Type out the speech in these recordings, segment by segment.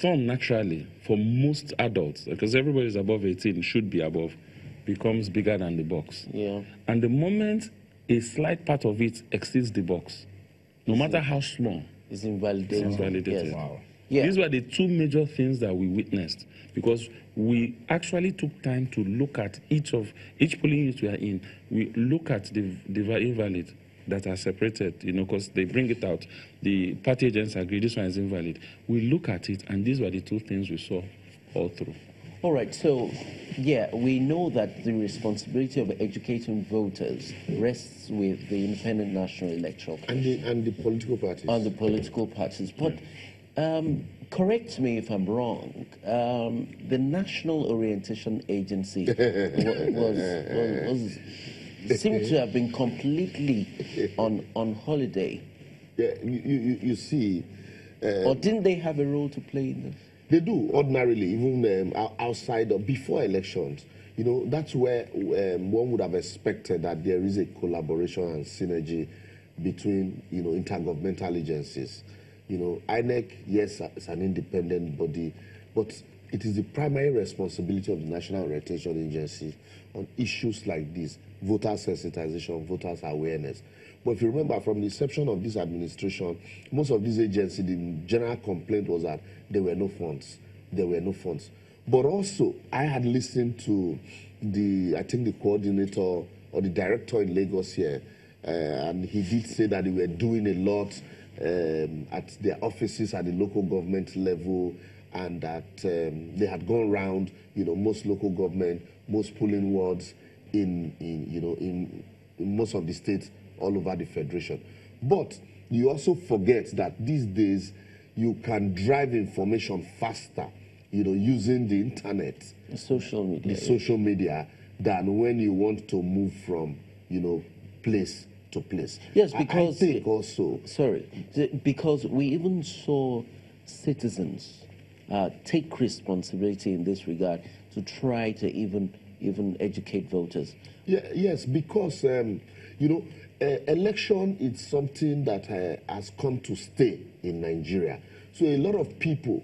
thumb naturally for most adults, because everybody is above 18, should be above, becomes bigger than the box. Yeah. And the moment a slight part of it exceeds the box, no matter how small, it's invalidated. It's invalidated. Yes. Wow. Yeah. These were the two major things that we witnessed, because we actually took time to look at each polling unit we are in. We look at the invalid that are separated, because they bring it out. The party agents agree this one is invalid. We look at it, and these were the two things we saw all through. All right, so, yeah, we know that the responsibility of educating voters rests with the Independent National Electoral Commission. And the political parties. And the political parties. But correct me if I'm wrong, the National Orientation Agency seemed to have been completely on holiday. Yeah, you see. Or didn't they have a role to play in this? They do, ordinarily, even outside or before elections. That's where one would have expected that there is a collaboration and synergy between, intergovernmental agencies. INEC, yes, it's an independent body, but it is the primary responsibility of the National Orientation Agency on issues like this, voter sensitization, voters awareness. But if you remember, from the inception of this administration, most of these agencies, the general complaint was that there were no funds. There were no funds. But also, I had listened to I think the coordinator or the director in Lagos here, and he did say that they were doing a lot at their offices at the local government level, and that they had gone around, most local government, most polling wards in most of the states all over the federation. But you also forget that these days you can drive information faster, using the internet, the social media, than when you want to move from, place to place. Yes, because I think also. Sorry, because we even saw citizens take responsibility in this regard to try to even educate voters. Yeah, yes, because election is something that has come to stay in Nigeria. So a lot of people,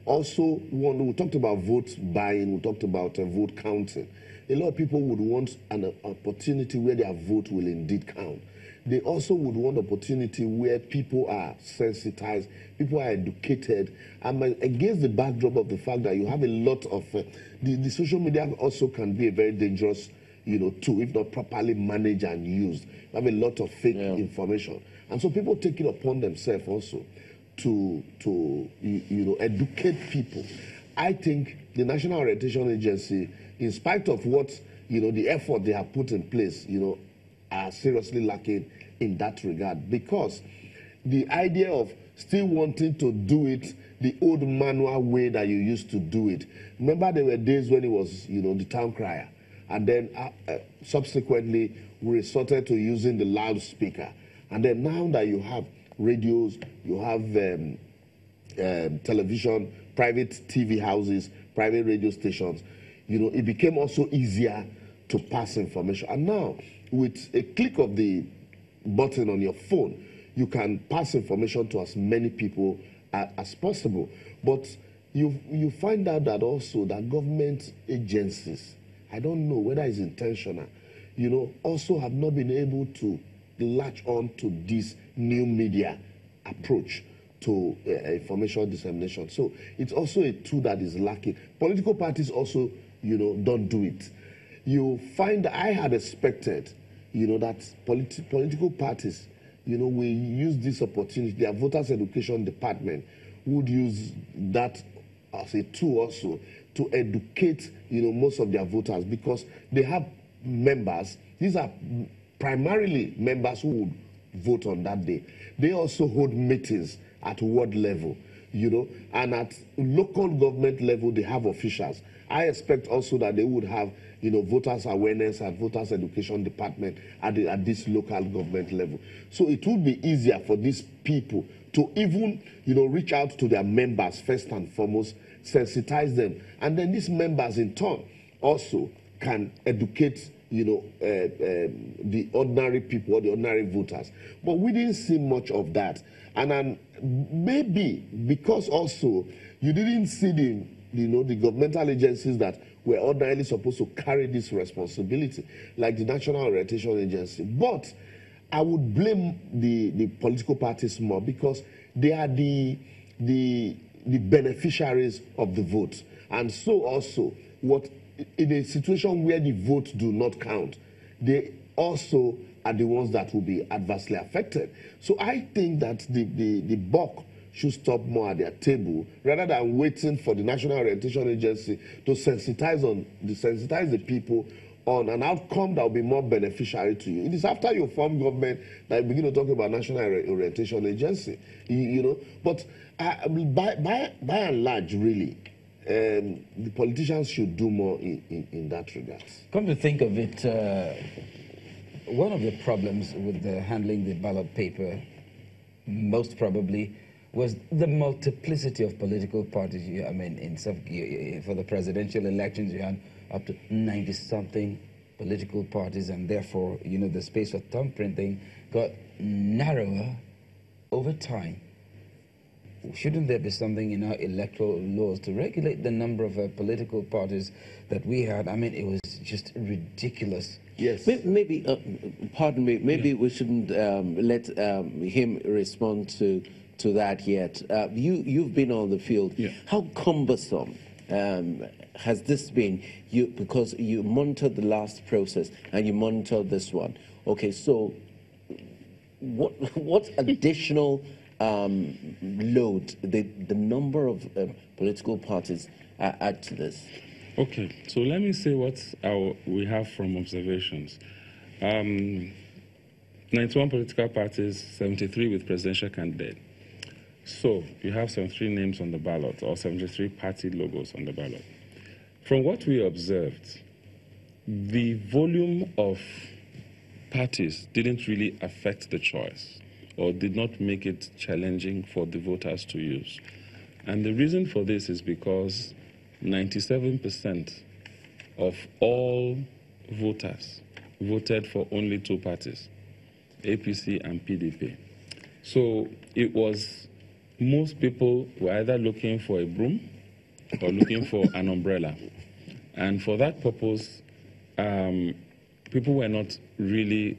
also want. We talked about vote buying. We talked about vote counting. A lot of people would want an opportunity where their vote will indeed count. They also would want opportunity where people are sensitized, people are educated, and against the backdrop of the fact that you have a lot of the social media also can be a very dangerous, tool if not properly managed and used. You have a lot of fake information, and so people take it upon themselves also to educate people. I think the National Orientation Agency, in spite of what the effort they have put in place, are seriously lacking in that regard, because the idea of still wanting to do it the old manual way that you used to do it. Remember, there were days when it was, the town crier, and then subsequently we resorted to using the loudspeaker, and then now that you have radios, you have television, private TV houses, private radio stations, it became also easier to pass information. And now, with a click of the button on your phone, you can pass information to as many people as possible. But you find out that also that government agencies, I don't know whether it's intentional, also have not been able to latch on to this new media approach to information dissemination. So it's also a tool that is lacking. Political parties also, don't do it. You find that I had expected, that political parties, will use this opportunity. Their voters education department would use that as a tool also to educate, most of their voters, because they have members. These are primarily members who would vote on that day. They also hold meetings at ward level, and at local government level, they have officials. I expect also that they would have, voters awareness and voters education department at this local government level. So it would be easier for these people to even, reach out to their members first and foremost, sensitize them, and then these members in turn also can educate, the ordinary people or the ordinary voters. But we didn't see much of that. And maybe because also you didn't see the governmental agencies that were ordinarily supposed to carry this responsibility, like the National Orientation Agency. But I would blame the political parties more because they are the beneficiaries of the vote. And so also, in a situation where the votes do not count, they also are the ones that will be adversely affected. So I think that the buck should stop more at their table rather than waiting for the National Orientation Agency to sensitize the people on an outcome that will be more beneficiary to you. It is after you form government that you begin to talk about National Orientation Agency, you know. But by and large, really, the politicians should do more in that regard. Come to think of it, one of the problems with handling the ballot paper, most probably, was the multiplicity of political parties. I mean, for the presidential elections, you had up to 90-something political parties, and therefore, you know, the space for thumb printing got narrower over time. Shouldn't there be something in our electoral laws to regulate the number of political parties that we had? I mean, it was just ridiculous. Yes. Maybe, pardon me, maybe we shouldn't let him respond to that yet. You've been on the field. Yeah. How cumbersome has this been? Because you monitored the last process and you monitored this one. Okay, so what additional load the number of political parties add to this? Okay, so let me say what we have from observations. 91 political parties, 73 with presidential candidate. So you have 73 names on the ballot, or 73 party logos on the ballot. From what we observed, the volume of parties didn't really affect the choice, or did not make it challenging for the voters to use. And the reason for this is because 97% of all voters voted for only two parties, APC and PDP. So it was, most people were either looking for a broom or looking for an umbrella. And for that purpose, people were not really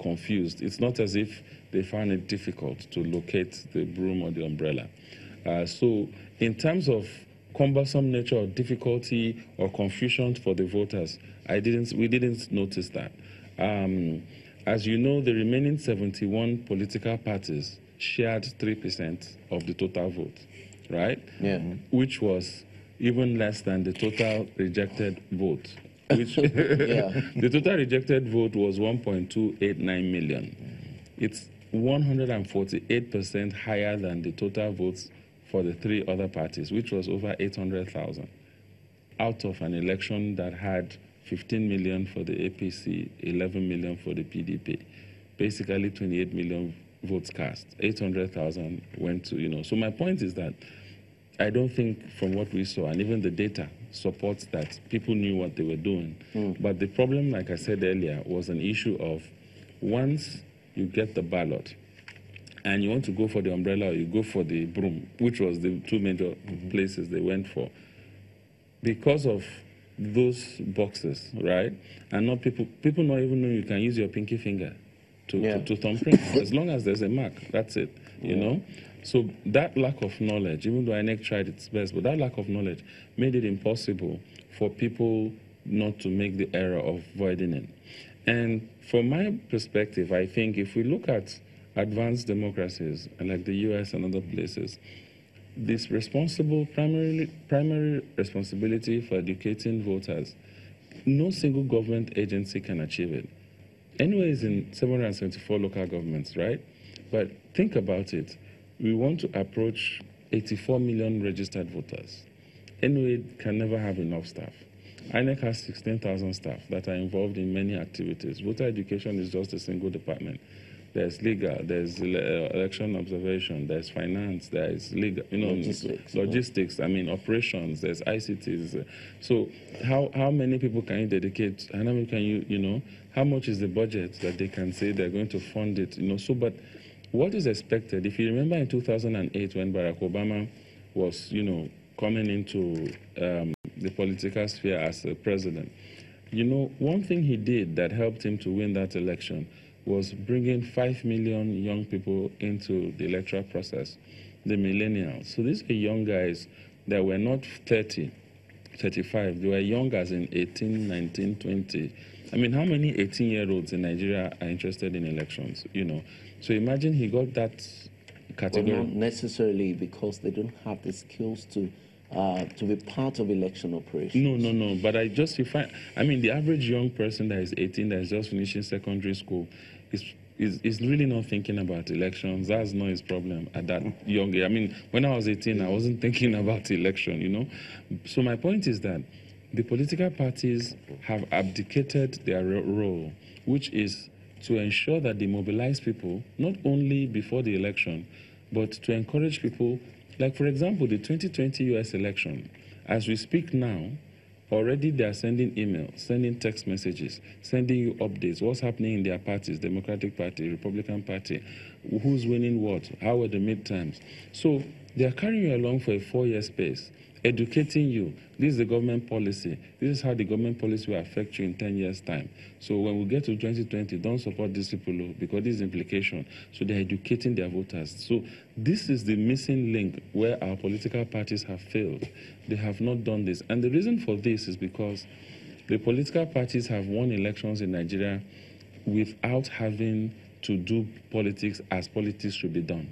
confused. It's not as if they found it difficult to locate the broom or the umbrella. So in terms of cumbersome nature or difficulty or confusion for the voters, we didn't notice that. As you know, the remaining 71 political parties shared 3% of the total vote, right? Yeah. Which was even less than the total rejected vote. Which the total rejected vote was 1.289 million. It's 148% higher than the total votes for the three other parties, which was over 800,000, out of an election that had 15 million for the APC, 11 million for the PDP. Basically 28 million votes cast. 800,000 went to, you know. So my point is that I don't think from what we saw, and even the data supports that people knew what they were doing. But the problem, like I said earlier, was an issue of once you get the ballot and you want to go for the umbrella or you go for the broom, which was the two major places they went for, because of those boxes, right? And not people not even know you can use your pinky finger to thumbprint. As long as there's a mark, that's it, you know? So that lack of knowledge, even though INEC tried its best, but that lack of knowledge made it impossible for people not to make the error of voiding it. And from my perspective, I think if we look at advanced democracies like the US and other places, this primary responsibility for educating voters, no single government agency can achieve it. Anyways, in 774 local governments, right? But think about it. We want to approach 84 million registered voters. Anyway, can never have enough staff. INEC has 16,000 staff that are involved in many activities. Voter education is just a single department. There's legal, there's election observation, there's finance, there's legal, you know, logistics, I mean, operations, there's ICTs. So how many people can you dedicate, and how many can you know, how much is the budget that they can say they're going to fund it, you know? So, but what is expected, if you remember in 2008 when Barack Obama was, coming into the political sphere as a president, one thing he did that helped him to win that election was bringing 5 million young people into the electoral process, the millennials. So these are young guys that were not 30, 35. They were young as in 18, 19, 20. I mean, how many 18-year-olds in Nigeria are interested in elections, So imagine he got that category. Well, not necessarily because they don't have the skills to be part of election operations. No. But the average young person that is 18, that is just finishing secondary school, is really not thinking about elections. That's not his problem at that young age. I mean, when I was 18, I wasn't thinking about election, So my point is that the political parties have abdicated their role, which is to ensure that they mobilize people, not only before the election, but to encourage people. Like, for example, the 2020 U.S. election, as we speak now, already they are sending emails, sending text messages, sending you updates, what's happening in their parties, Democratic Party, Republican Party, who's winning what, how were the midterms. So they are carrying you along for a 4-year space, educating you. This is the government policy. This is how the government policy will affect you in 10 years' time. So when we get to 2020, don't support these people because this is implication. So they're educating their voters. So this is the missing link where our political parties have failed. They have not done this. And the reason for this is because the political parties have won elections in Nigeria without having to do politics as politics should be done.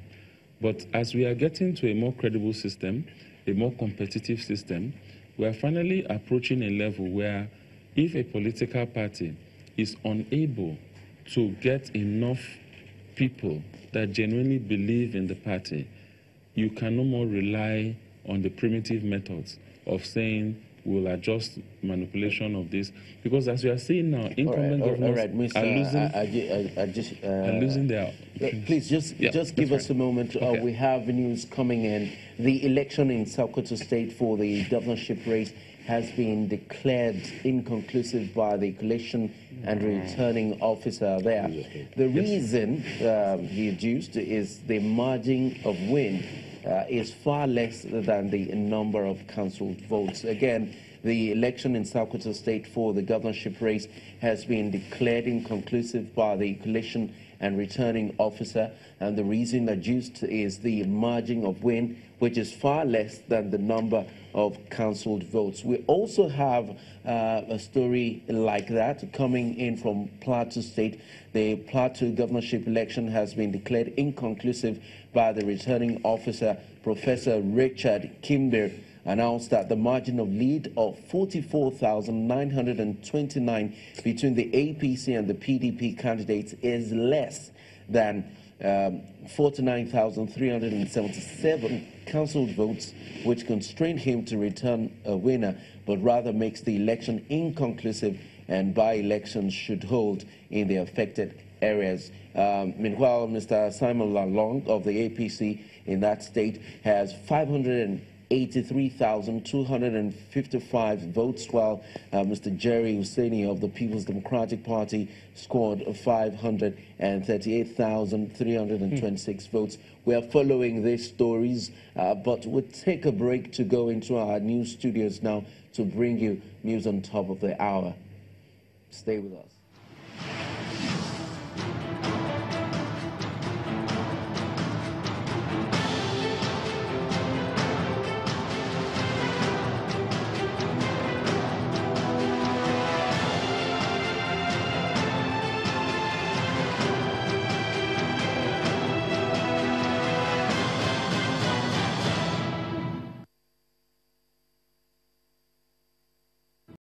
But as we are getting to a more credible system, a more competitive system, we are finally approaching a level where if a political party is unable to get enough people that genuinely believe in the party, you can no more rely on the primitive methods of saying we'll adjust manipulation of this. Because as we are seeing now, incumbent governors are losing their... Please, just give us a moment. Okay. We have news coming in. The election in Sokoto State for the governorship race has been declared inconclusive by the election and returning officer there. The reason he adduced is the margin of win is far less than the number of cancelled votes. Again, the election in Sokoto State for the governorship race has been declared inconclusive by the election and returning officer, and the reason adduced is the margin of win, which is far less than the number of cancelled votes. We also have a story like that coming in from Plateau State. The Plateau governorship election has been declared inconclusive by the returning officer, Professor Richard Kimber, announced that the margin of lead of 44,929 between the APC and the PDP candidates is less than 49,377 cancelled votes, which constrained him to return a winner, but rather makes the election inconclusive, and by-elections should hold in the affected areas. Meanwhile, Mr. Simon Lalong of the APC in that state has 583,255 votes, while Mr. Jerry Hussaini of the People's Democratic Party scored 538,326 votes. We are following these stories, but we'll take a break to go into our news studios now to bring you news on top of the hour. Stay with us.